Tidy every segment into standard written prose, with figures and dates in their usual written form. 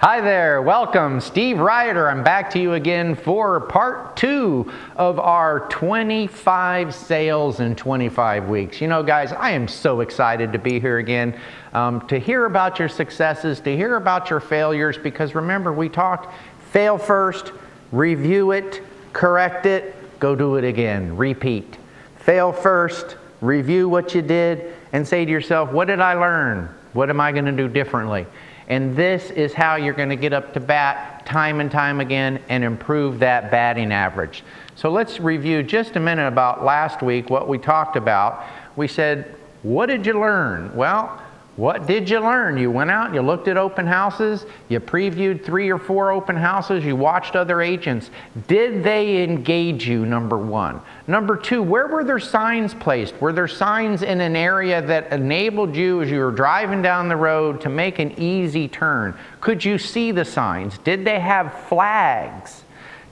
Hi there, welcome. Steve Ryder. I'm back to you again for part 2 of our 25 sales in 25 weeks. You know, guys, I am so excited to be here again, to hear about your successes, to hear about your failures, because remember, we talked fail first, review it, correct it, go do it again, repeat. Fail first, review what you did, and say to yourself, what did I learn? What am I going to do differently? And this is how you're going to get up to bat time and time again and improve that batting average. So let's review just a minute about last week, what we talked about. We said, what did you learn? Well, what did you learn? You went out, you looked at open houses, you previewed 3 or 4 open houses, you watched other agents. Did they engage you, number 1? Number 2, where were their signs placed? Were there signs in an area that enabled you as you were driving down the road to make an easy turn? Could you see the signs? Did they have flags?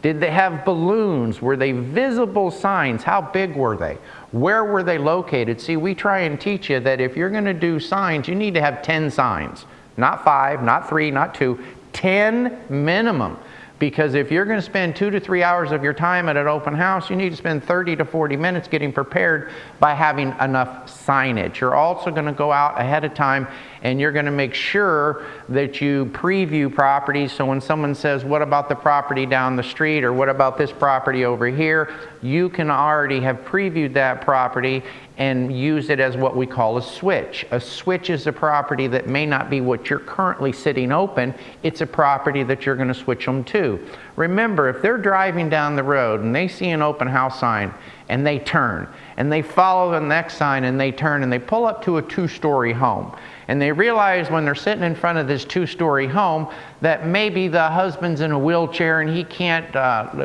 Did they have balloons? Were they visible signs? How big were they? Where were they located? See, we try and teach you that if you're going to do signs, you need to have 10 signs. Not 5, not 3, not 2, 10 minimum. Because if you're going to spend 2 to 3 hours of your time at an open house, you need to spend 30 to 40 minutes getting prepared by having enough signage. You're also going to go out ahead of time and you're going to make sure that you preview properties, so when someone says, what about the property down the street, or what about this property over here, you can already have previewed that property and use it as what we call a switch. A switch is a property that may not be what you're currently sitting open, it's a property that you're going to switch them to. Remember, if they're driving down the road and they see an open house sign and they turn, and they follow the next sign and they turn and they pull up to a 2-story home, and they realize when they're sitting in front of this 2-story home that maybe the husband's in a wheelchair and he can't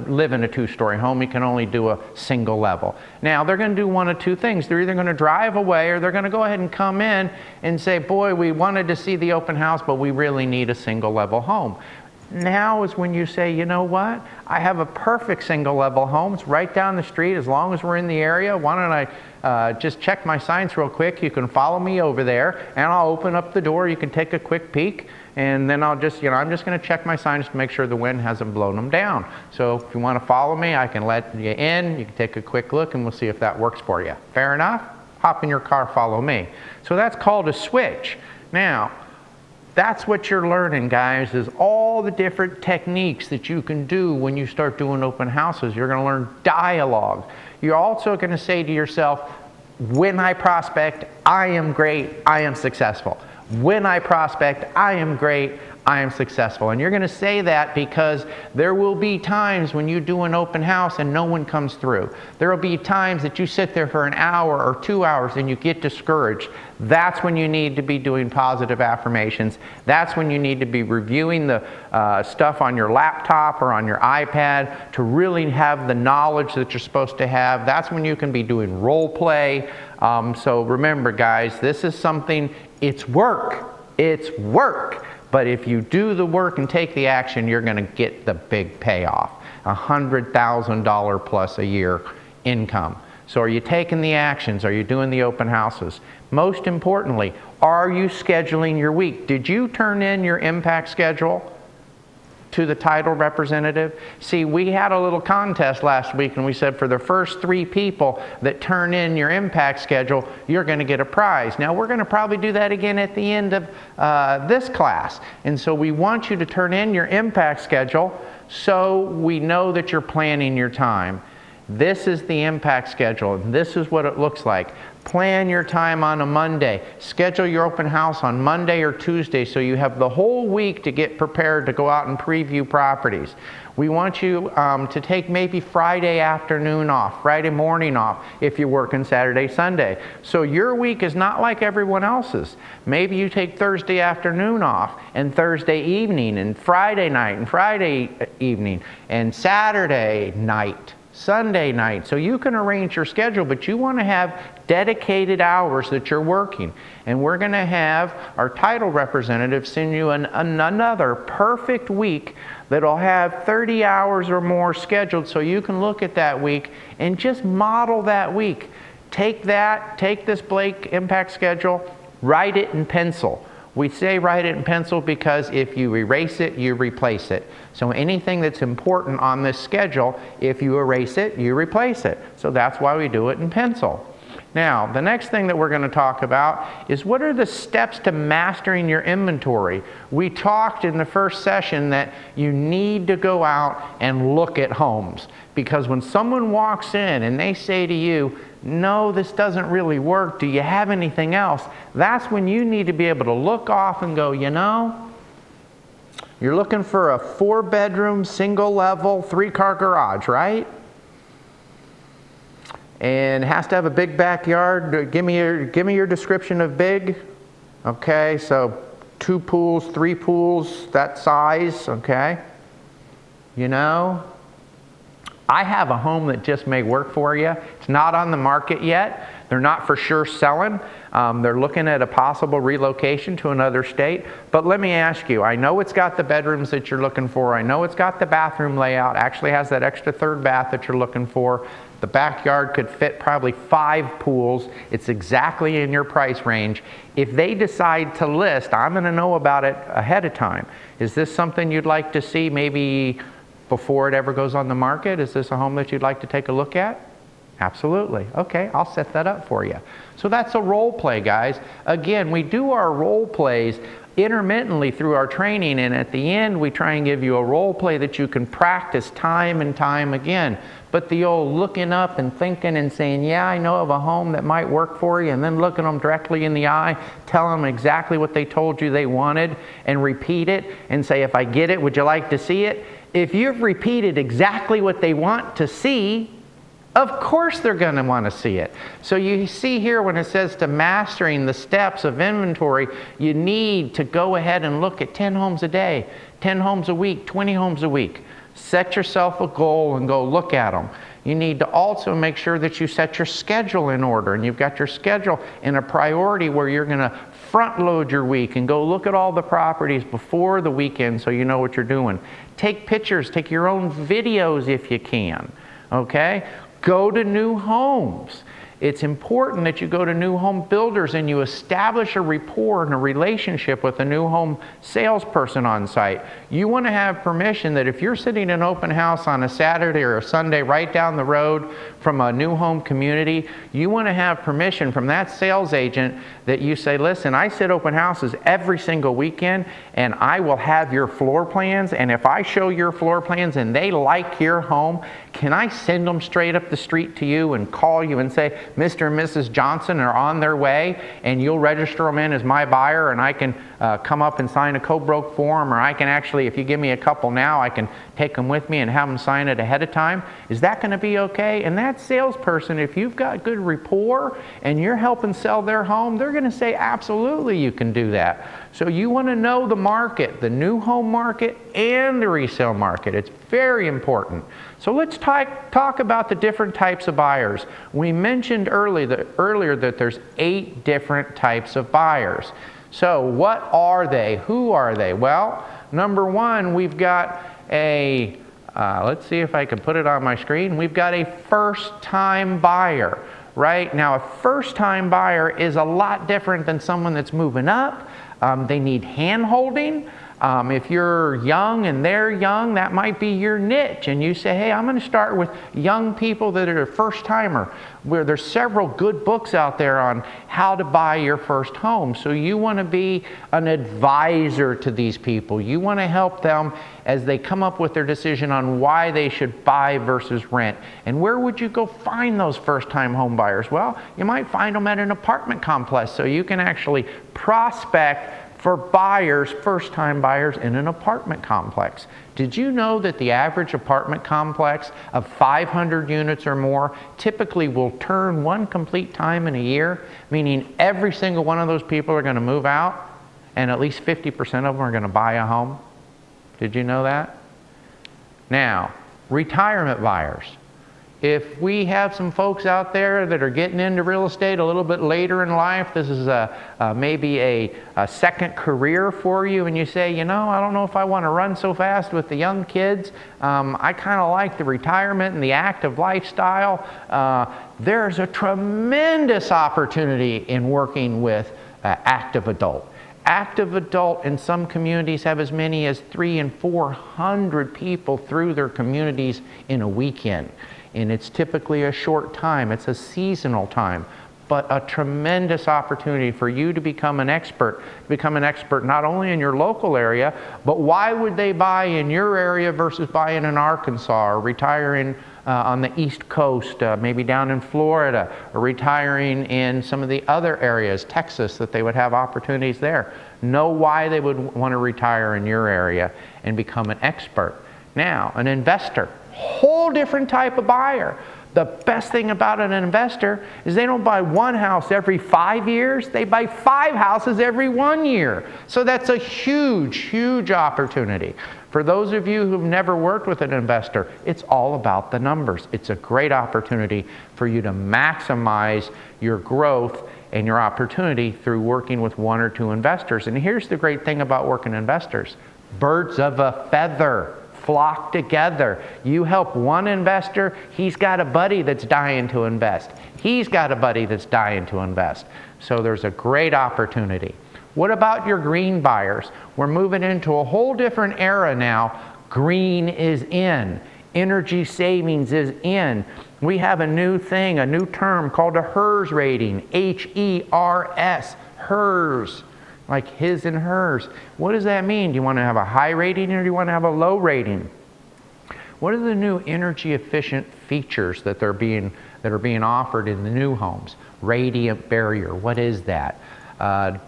live in a 2-story home, he can only do a single level. Now they're going to do one of 2 things. They're either going to drive away or they're going to go ahead and come in and say, boy, we wanted to see the open house, but we really need a single level home. Now is when you say, you know what, I have a perfect single level home. It's right down the street. As long as we're in the area, why don't I just check my signs real quick? You can follow me over there and I'll open up the door. You can take a quick peek, and then I'll just, I'm just going to check my signs to make sure the wind hasn't blown them down. So if you want to follow me, I can let you in. You can take a quick look and we'll see if that works for you. Fair enough? Hop in your car, follow me. So that's called a switch. Now, that's what you're learning, guys, is all the different techniques that you can do when you start doing open houses. You're going to learn dialogue. You're also going to say to yourself, when I prospect, I am great, I am successful. When I prospect, I am great, I am successful. And you're going to say that because there will be times when you do an open house and no one comes through. There will be times that you sit there for an hour or 2 hours and you get discouraged. That's when you need to be doing positive affirmations. That's when you need to be reviewing the stuff on your laptop or on your iPad to really have the knowledge that you're supposed to have. That's when you can be doing role play. So remember, guys, this is something, it's work. It's work. But if you do the work and take the action, you're going to get the big payoff. $100,000 plus a year income. So are you taking the actions? Are you doing the open houses? Most importantly, are you scheduling your week? Did you turn in your impact schedule to the title representative? See, we had a little contest last week and we said for the first 3 people that turn in your impact schedule, you're going to get a prize. Now we're going to probably do that again at the end of this class. And so we want you to turn in your impact schedule so we know that you're planning your time. This is the impact schedule, and this is what it looks like. Plan your time on a Monday. Schedule your open house on Monday or Tuesday so you have the whole week to get prepared to go out and preview properties. We want you to take maybe Friday afternoon off, Friday morning off if you're working Saturday, Sunday. So your week is not like everyone else's. Maybe you take Thursday afternoon off and Thursday evening and Friday night and Friday evening and Saturday night, Sunday night. So you can arrange your schedule, but you want to have dedicated hours that you're working. And we're going to have our title representative send you another perfect week that'll have 30 hours or more scheduled so you can look at that week and just model that week. Take this Blake impact schedule, write it in pencil. We say write it in pencil because if you erase it, you replace it. So anything that's important on this schedule, if you erase it, you replace it. So that's why we do it in pencil. Now, the next thing that we're going to talk about is what are the steps to mastering your inventory. We talked in the first session that you need to go out and look at homes, because when someone walks in and they say to you, no, this doesn't really work, do you have anything else? That's when you need to be able to look off and go, you know, you're looking for a 4-bedroom, single-level, 3-car garage, right? And it has to have a big backyard. Give me your description of big. Okay, so 2 pools, 3 pools, that size, okay? You know, I have a home that just may work for you. It's not on the market yet. They're not for sure selling. They're looking at a possible relocation to another state. But let me ask you, I know it's got the bedrooms that you're looking for. I know it's got the bathroom layout. Actually has that extra 3rd bath that you're looking for. The backyard could fit probably 5 pools. It's exactly in your price range. If they decide to list, I'm going to know about it ahead of time. Is this something you'd like to see maybe before it ever goes on the market? Is this a home that you'd like to take a look at? Absolutely. Okay, I'll set that up for you. So that's a role play, guys. Again, we do our role plays intermittently through our training, and at the end we try and give you a role play that you can practice time and time again. But the old looking up and thinking and saying, yeah, I know of a home that might work for you, and then looking them directly in the eye, tell them exactly what they told you they wanted, and repeat it and say, if I get it, would you like to see it? If you've repeated exactly what they want to see, of course they're going to want to see it. So you see here when it says to mastering the steps of inventory, you need to go ahead and look at 10 homes a day, 10 homes a week, 20 homes a week. Set yourself a goal and go look at them. You need to also make sure that you set your schedule in order, and you've got your schedule in a priority where you're going to front load your week and go look at all the properties before the weekend so you know what you're doing. Take pictures, take your own videos if you can, okay? Go to new homes. It's important that you go to new home builders and you establish a rapport and a relationship with a new home salesperson on site. You want to have permission that if you're sitting in an open house on a Saturday or a Sunday right down the road from a new home community, you want to have permission from that sales agent that you say, listen, I sit open houses every single weekend and I will have your floor plans, and if I show your floor plans and they like your home, can I send them straight up the street to you and call you and say, Mr. and Mrs. Johnson are on their way, and you'll register them in as my buyer, and I can come up and sign a co-broke form, or I can actually, if you give me a couple now, I can take them with me and have them sign it ahead of time. Is that going to be okay? And that salesperson, if you've got good rapport and you're helping sell their home, they're going to say, absolutely, you can do that. So you want to know the market, the new home market and the resale market. It's very important. So let's talk about the different types of buyers. We mentioned earlier that there's 8 different types of buyers. So what are they? Who are they? Well, number 1, we've got a, let's see if I can put it on my screen. We've got a first-time buyer, right? Now, a first-time buyer is a lot different than someone that's moving up. They need hand-holding. If you're young and they're young, that might be your niche. And you say, hey, I'm going to start with young people that are a first-timer, where there's several good books out there on how to buy your first home. So you want to be an advisor to these people. You want to help them as they come up with their decision on why they should buy versus rent. And where would you go find those first-time home buyers? Well, you might find them at an apartment complex, so you can actually prospect for buyers, first-time buyers in an apartment complex. Did you know that the average apartment complex of 500 units or more typically will turn 1 complete time in a year, meaning every single one of those people are going to move out and at least 50% of them are going to buy a home? Did you know that? Now, retirement buyers. If we have some folks out there that are getting into real estate a little bit later in life, this is maybe a second career for you, and you say, you know, I don't know if I want to run so fast with the young kids. I kind of like the retirement and the active lifestyle. There's a tremendous opportunity in working with active adult. Active adult in some communities have as many as 300 and 400 people through their communities in a weekend. And it's typically a short time. It's a seasonal time. But a tremendous opportunity for you to become an expert not only in your local area, but why would they buy in your area versus buying in Arkansas, or retiring on the East Coast, maybe down in Florida, or retiring in some of the other areas, Texas, that they would have opportunities there. Know why they would want to retire in your area and become an expert. Now, an investor, whole different type of buyer. The best thing about an investor is they don't buy one house every 5 years. They buy 5 houses every 1 year. So that's a huge, huge opportunity. For those of you who've never worked with an investor, it's all about the numbers. It's a great opportunity for you to maximize your growth and your opportunity through working with 1 or 2 investors. And here's the great thing about working investors. Birds of a feather flock together. You help one investor, he's got a buddy that's dying to invest. He's got a buddy that's dying to invest. So there's a great opportunity. What about your green buyers? We're moving into a whole different era now. Green is in. Energy savings is in. We have a new thing, a new term called a HERS rating. H-E-R-S, HERS. Like his and hers. What does that mean? Do you want to have a high rating or do you want to have a low rating? What are the new energy efficient features that are being offered in the new homes? Radiant barrier, what is that?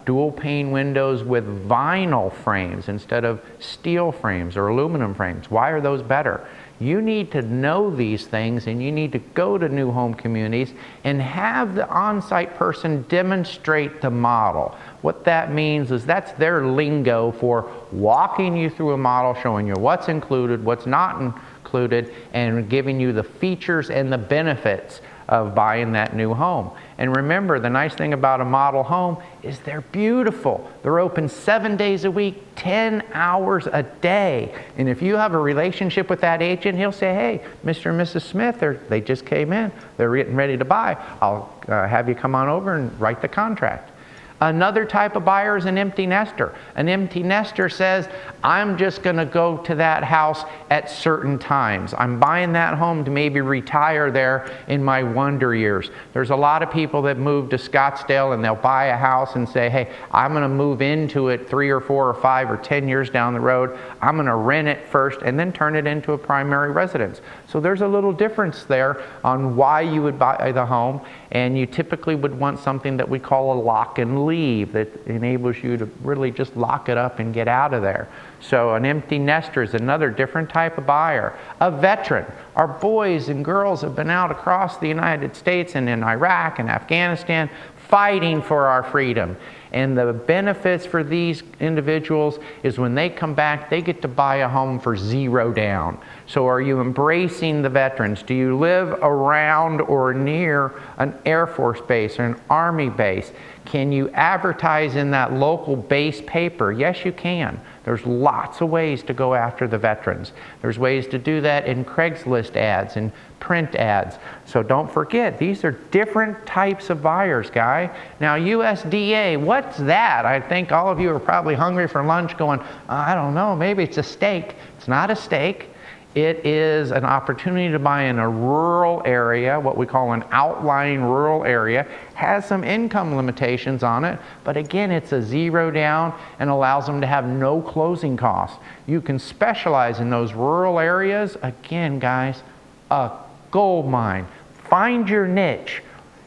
Dual pane windows with vinyl frames instead of steel frames or aluminum frames. Why are those better? You need to know these things, and you need to go to new home communities and have the on-site person demonstrate the model. What that means is that's their lingo for walking you through a model, showing you what's included, what's not included, and giving you the features and the benefits of buying that new home. And remember, the nice thing about a model home is they're beautiful. They're open 7 days a week, 10 hours a day. And if you have a relationship with that agent, he'll say, hey, Mr. and Mrs. Smith, they just came in. They're getting ready to buy. I'll have you come on over and write the contract. Another type of buyer is an empty nester. An empty nester says, I'm just going to go to that house at certain times. I'm buying that home to maybe retire there in my wonder years. There's a lot of people that move to Scottsdale and they'll buy a house and say, hey, I'm going to move into it 3 or 4 or 5 or 10 years down the road. I'm going to rent it first and then turn it into a primary residence. So there's a little difference there on why you would buy the home, and you typically would want something that we call a lock and leave that enables you to really just lock it up and get out of there. So an empty nester is another different type of buyer. A veteran. Our boys and girls have been out across the United States and in Iraq and Afghanistan fighting for our freedom. And the benefits for these individuals is when they come back, they get to buy a home for $0 down. So are you embracing the veterans? Do you live around or near an Air Force base or an Army base? Can you advertise in that local base paper? Yes, you can. There's lots of ways to go after the veterans. There's ways to do that in Craigslist ads and print ads. So don't forget, these are different types of buyers, guy. Now, USDA, what's that? I think all of you are probably hungry for lunch going, I don't know, maybe it's a steak. It's not a steak. It is an opportunity to buy in a rural area, what we call an outlying rural area. Has some income limitations on it, but again, it's a $0 down and allows them to have no closing costs. You can specialize in those rural areas. Again, guys, a gold mine. Find your niche.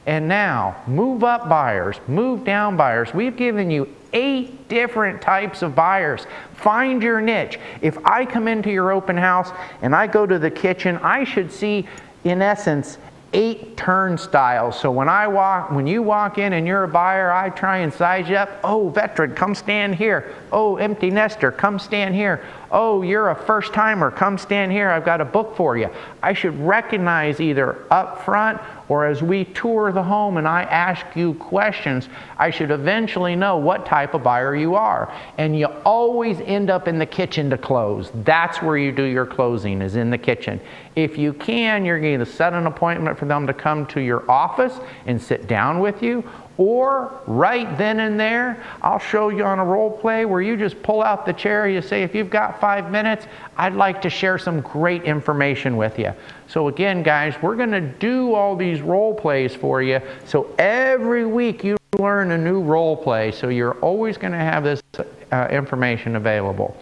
And now, move up buyers, move down buyers. We've given you 8 different types of buyers. Find your niche. If I come into your open house and I go to the kitchen, I should see, in essence, 8 turnstiles. So when you walk in and you're a buyer, I try and size you up. Oh, veteran, come stand here. Oh, empty nester, come stand here. Oh, you're a first timer, come stand here. I've got a book for you. I should recognize either up front or as we tour the home and I ask you questions, I should eventually know what type of buyer you are. And you always end up in the kitchen to close. That's where you do your closing, is in the kitchen. If you can, you're going to set an appointment for them to come to your office and sit down with you, Or right then and there, I'll show you on a role play where you just pull out the chair. You say, if you've got 5 minutes, I'd like to share some great information with you. So again, guys, we're going to do all these role plays for you. So every week you learn a new role play. So you're always going to have this information available.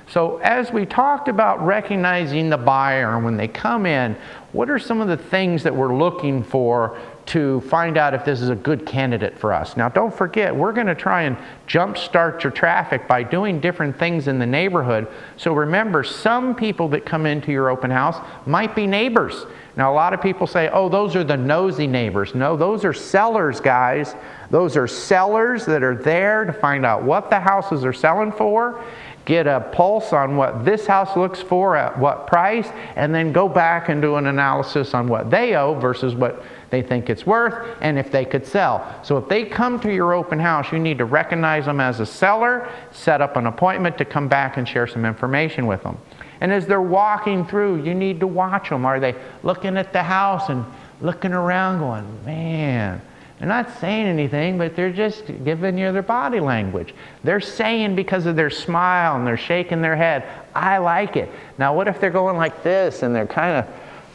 So as we talked about recognizing the buyer when they come in, what are some of the things that we're looking for to find out if this is a good candidate for us? Now don't forget, we're going to try and jumpstart your traffic by doing different things in the neighborhood. So remember, some people that come into your open house might be neighbors. Now a lot of people say, oh, those are the nosy neighbors. No, those are sellers, guys. Those are sellers that are there to find out what the houses are selling for, get a pulse on what this house looks for at what price, and then go back and do an analysis on what they owe versus what they think it's worth and if they could sell. So if they come to your open house, you need to recognize them as a seller, set up an appointment to come back and share some information with them. And as they're walking through, you need to watch them. Are they looking at the house and looking around going, man, they're not saying anything, but they're just giving you their body language. They're saying because of their smile and they're shaking their head, I like it. Now what if they're going like this and they're kind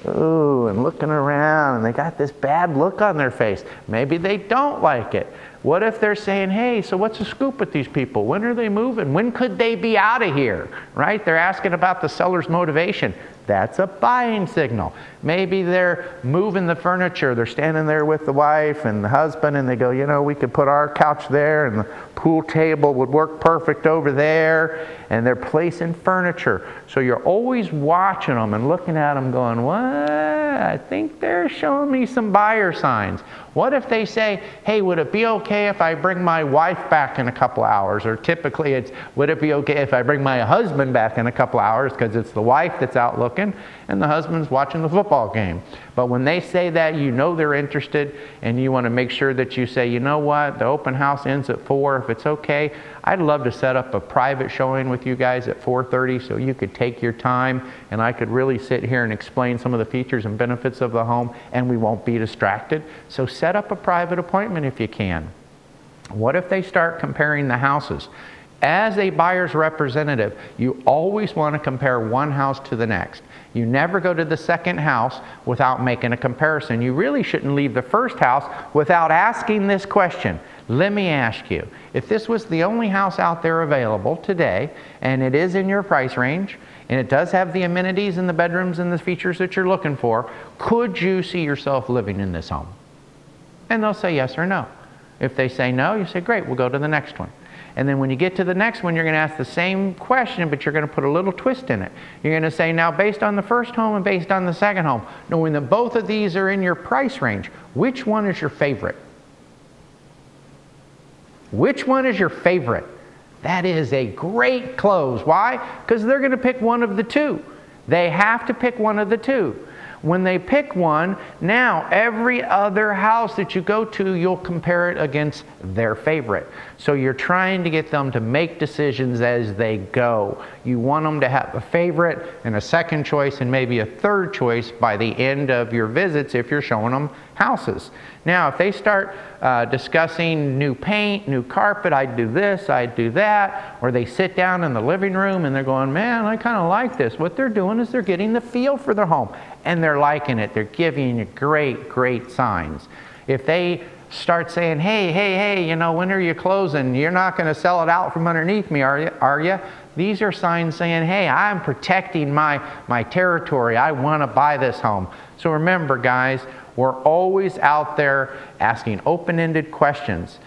of, ooh, and looking around and they got this bad look on their face? Maybe they don't like it. What if they're saying, hey, so what's the scoop with these people? When are they moving? When could they be out of here? Right? They're asking about the seller's motivation. That's a buying signal. Maybe they're moving the furniture. They're standing there with the wife and the husband and they go, you know, we could put our couch there and the pool table would work perfect over there. And they're placing furniture. So you're always watching them and looking at them going, what? I think they're showing me some buyer signs. What if they say, hey, would it be okay if I bring my wife back in a couple hours? Or typically it's, would it be okay if I bring my husband back in a couple hours, because it's the wife that's out looking and the husband's watching the football game. But when they say that, you know they're interested, and you want to make sure that you say, you know what, the open house ends at 4. If it's okay, I'd love to set up a private showing with you guys at 4:30 so you could take your time and I could really sit here and explain some of the features and benefits of the home and we won't be distracted. So set up a private appointment if you can. What if they start comparing the houses? As a buyer's representative, you always want to compare one house to the next. You never go to the second house without making a comparison. You really shouldn't leave the first house without asking this question. Let me ask you, if this was the only house out there available today, and it is in your price range, and it does have the amenities and the bedrooms and the features that you're looking for, could you see yourself living in this home? And they'll say yes or no. If they say no, you say, great, we'll go to the next one. And then when you get to the next one, you're going to ask the same question, but you're going to put a little twist in it. You're going to say, now based on the first home and based on the second home, knowing that both of these are in your price range, which one is your favorite? Which one is your favorite? That is a great close. Why? Because they're going to pick one of the two. They have to pick one of the two. When they pick one, now every other house that you go to, you'll compare it against their favorite. So you're trying to get them to make decisions as they go. You want them to have a favorite and a second choice and maybe a third choice by the end of your visits if you're showing them houses. Now, if they start discussing new paint, new carpet, I'd do this, I'd do that, or they sit down in the living room and they're going, man, I kind of like this. What they're doing is they're getting the feel for their home and they're liking it. They're giving you great, great signs. If they start saying, hey, you know, when are you closing? You're not going to sell it out from underneath me, are you? These are signs saying, hey, I'm protecting my territory. I want to buy this home. So remember, guys, we're always out there asking open-ended questions.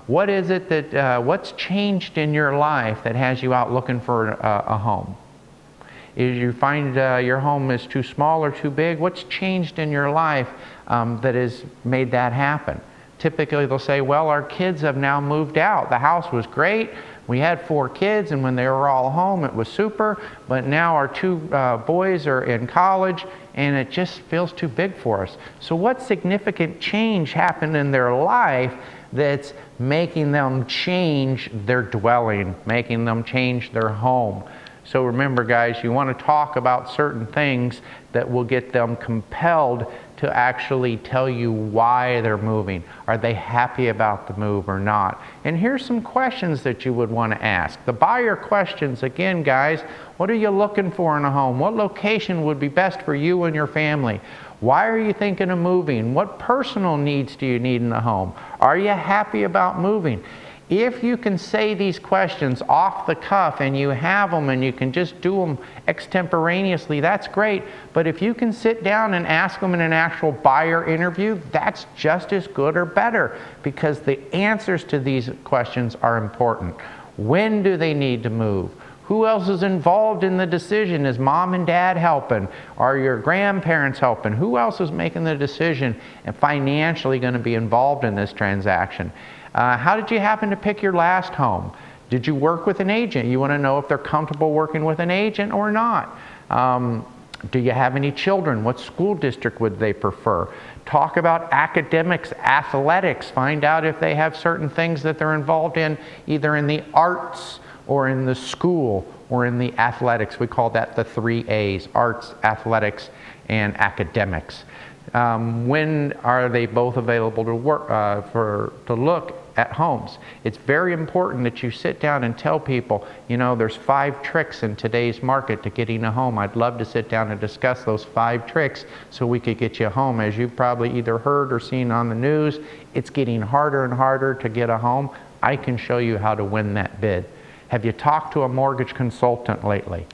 What is it that, what's changed in your life that has you out looking for a home? Is you find your home is too small or too big? What's changed in your life that has made that happen? Typically they'll say, well, our kids have now moved out. The house was great. We had 4 kids, and when they were all home, it was super. But now our 2 boys are in college, and it just feels too big for us. So what significant change happened in their life that's making them change their dwelling, making them change their home? So remember, guys, you want to talk about certain things that will get them compelled to actually tell you why they're moving. Are they happy about the move or not? And here's some questions that you would want to ask. The buyer questions, again, guys, what are you looking for in a home? What location would be best for you and your family? Why are you thinking of moving? What personal needs do you need in the home? Are you happy about moving? If you can say these questions off the cuff and you have them and you can just do them extemporaneously, that's great. But if you can sit down and ask them in an actual buyer interview, that's just as good or better, because the answers to these questions are important. When do they need to move? Who else is involved in the decision? Is mom and dad helping? Are your grandparents helping? Who else is making the decision and financially going to be involved in this transaction? How did you happen to pick your last home? Did you work with an agent? You want to know if they're comfortable working with an agent or not. Do you have any children? What school district would they prefer? Talk about academics, athletics. Find out if they have certain things that they're involved in, either in the arts or in the school or in the athletics. We call that the 3 A's: arts, athletics, and academics. When are they both available to work to look at homes? It's very important that you sit down and tell people, you know, there's 5 tricks in today's market to getting a home. I'd love to sit down and discuss those 5 tricks so we could get you a home. As you've probably either heard or seen on the news, it's getting harder and harder to get a home. I can show you how to win that bid. Have you talked to a mortgage consultant lately?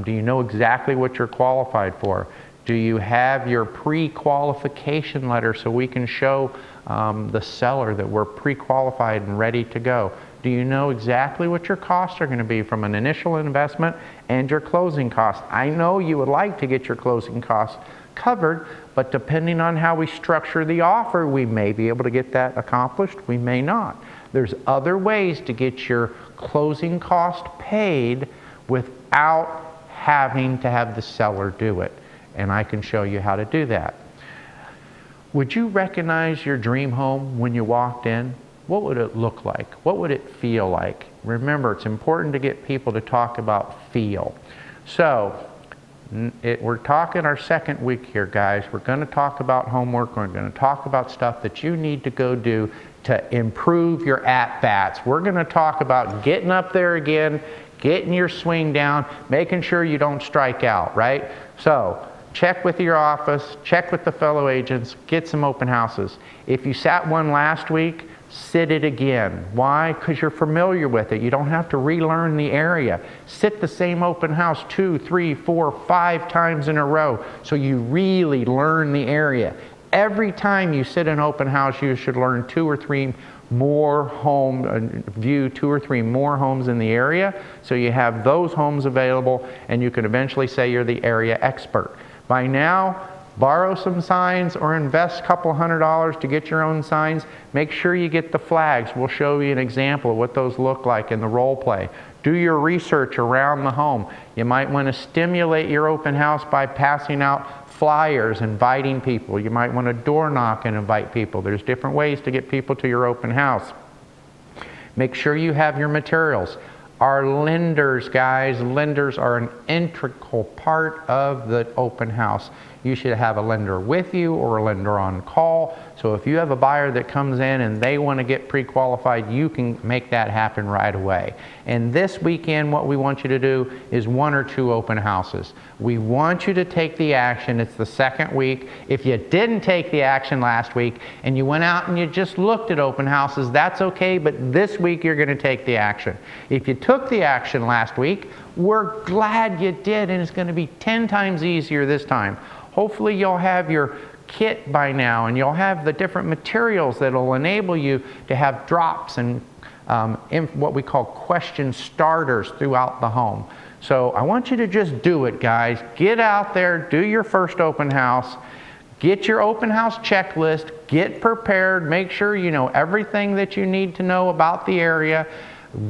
Do you know exactly what you're qualified for? Do you have your pre-qualification letter so we can show the seller that we're pre-qualified and ready to go? Do you know exactly what your costs are going to be from an initial investment and your closing costs? I know you would like to get your closing costs covered, but depending on how we structure the offer, we may be able to get that accomplished, we may not. There's other ways to get your closing cost paid without having to have the seller do it. And I can show you how to do that. Would you recognize your dream home when you walked in? What would it look like? What would it feel like? Remember, it's important to get people to talk about feel. So, we're talking our second week here, guys. We're going to talk about homework. We're going to talk about stuff that you need to go do to improve your at-bats. We're going to talk about getting up there again, getting your swing down, making sure you don't strike out, right? So, check with your office, check with the fellow agents, get some open houses. If you sat one last week, sit it again. Why? Because you're familiar with it. You don't have to relearn the area. Sit the same open house 2, 3, 4, 5 times in a row so you really learn the area. Every time you sit an open house, you should learn 2 or 3 more homes, view 2 or 3 more homes in the area, so you have those homes available and you can eventually say you're the area expert. By now, borrow some signs or invest a couple $100 to get your own signs. Make sure you get the flags. We'll show you an example of what those look like in the role play. Do your research around the home. You might want to stimulate your open house by passing out flyers, inviting people. You might want to door knock and invite people. There's different ways to get people to your open house. Make sure you have your materials. Our lenders, guys, lenders are an integral part of the open house. You should have a lender with you or a lender on call. So if you have a buyer that comes in and they want to get pre-qualified, you can make that happen right away. And this weekend, what we want you to do is 1 or 2 open houses. We want you to take the action. It's the second week. If you didn't take the action last week and you went out and you just looked at open houses, that's okay, but this week you're going to take the action. If you took the action last week, we're glad you did, and it's going to be 10 times easier this time. Hopefully you'll have your kit by now and you'll have the different materials that will enable you to have drops and what we call question starters throughout the home. So I want you to just do it, guys. Get out there, do your first open house, get your open house checklist, get prepared, make sure you know everything that you need to know about the area.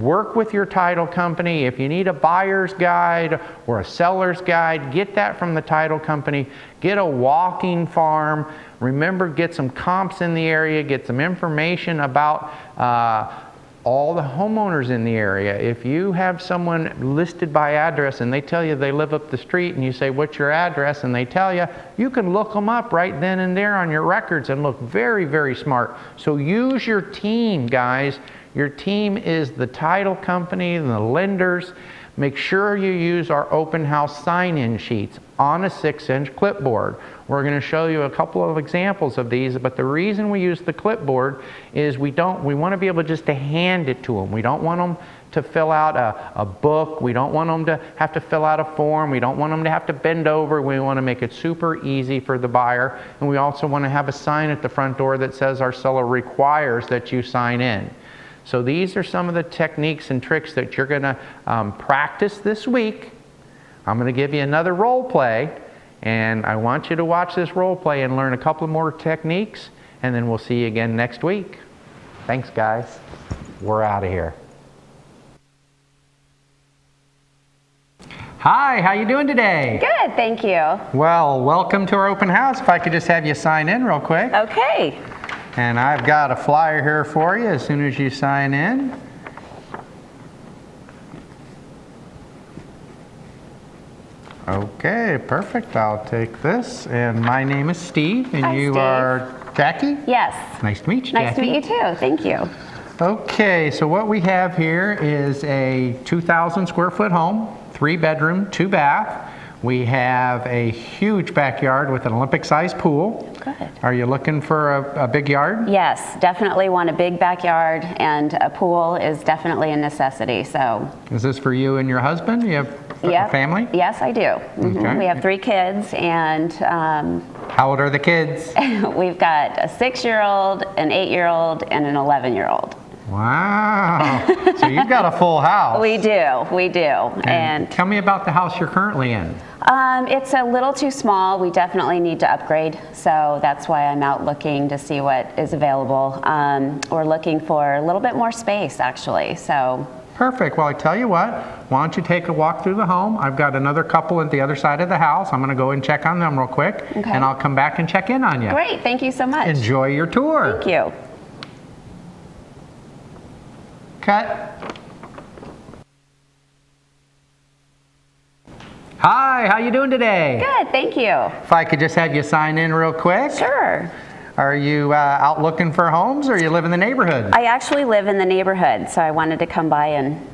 Work with your title company. If you need a buyer's guide or a seller's guide, get that from the title company. Get a walking farm. Remember, get some comps in the area, get some information about all the homeowners in the area. If you have someone listed by address and they tell you they live up the street and you say, what's your address? And they tell you, you can look them up right then and there on your records and look very, very smart. So use your team, guys. Your team is the title company and the lenders. Make sure you use our open house sign-in sheets on a 6-inch clipboard. We're going to show you a couple of examples of these, but the reason we use the clipboard is we want to be able just to hand it to them. We don't want them to fill out a book. We don't want them to have to fill out a form. We don't want them to have to bend over. We want to make it super easy for the buyer. And we also want to have a sign at the front door that says our seller requires that you sign in. So these are some of the techniques and tricks that you're going to practice this week. I'm going to give you another role play, and I want you to watch this role play and learn a couple more techniques, and then we'll see you again next week. Thanks, guys. We're out of here. Hi, how you doing today? Good, thank you. Well, welcome to our open house. If I could just have you sign in real quick. Okay. And I've got a flyer here for you as soon as you sign in. Okay, perfect. I'll take this. And my name is Steve, and Hi, you Steve. are Jackie? Yes. Nice to meet you, Nice Jackie. to meet you too. Thank you. Okay, so what we have here is a 2,000 square foot home, 3-bedroom, 2-bath. We have a huge backyard with an Olympic-sized pool. Good. Are you looking for a big yard? Yes, definitely want a big backyard, and a pool is definitely a necessity. So. Is this for you and your husband? You have a family? Yes, I do. Okay. We have 3 kids, and how old are the kids? we've got a 6-year-old, an 8-year-old, and an 11-year-old. Wow. So you've got a full house. We do. And tell me about the house you're currently in. It's a little too small. We definitely need to upgrade, so that's why I'm out looking to see what is available. We're looking for a little bit more space, actually. So. Perfect. Well, I tell you what, why don't you take a walk through the home? I've got another couple at the other side of the house. I'm going to go and check on them real quick, okay. And I'll come back and check in on you. Great. Thank you so much. Enjoy your tour. Thank you. Cut. Hi, how you doing today? Good, thank you. If I could just have you sign in real quick. Sure. Are you out looking for homes, or you live in the neighborhood? I actually live in the neighborhood, so I wanted to come by and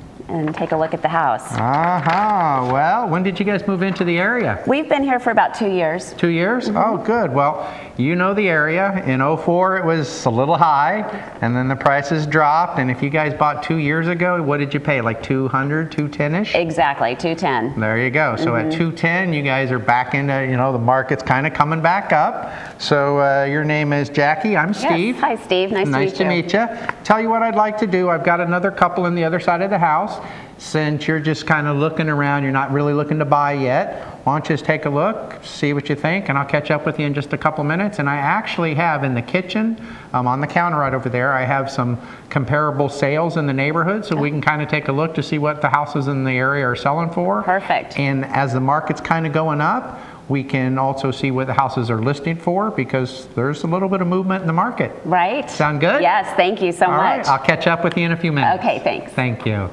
take a look at the house. Well, when did you guys move into the area? We've been here for about 2 years. 2 years? Oh, good. Well, you know the area. In '04, it was a little high, and then the prices dropped. And if you guys bought 2 years ago, what did you pay? Like 200, 210-ish? Exactly, 210. There you go. So at 210, you guys are back into, the market's kind of coming back up. So your name is Jackie. I'm Steve. Yes. Hi, Steve. Nice to meet you. Tell you what I'd like to do. I've got another couple on the other side of the house. Since you're just kind of looking around, you're not really looking to buy yet, why don't you just take a look, see what you think, and I'll catch up with you in just a couple minutes. And I actually have in the kitchen, on the counter right over there, I have some comparable sales in the neighborhood, so we can kind of take a look to see what the houses in the area are selling for. Perfect. And as the market's kind of going up, we can also see what the houses are listing for, because there's a little bit of movement in the market. Right. Sound good? Yes, thank you so much. All right, I'll catch up with you in a few minutes. Okay, thanks. Thank you.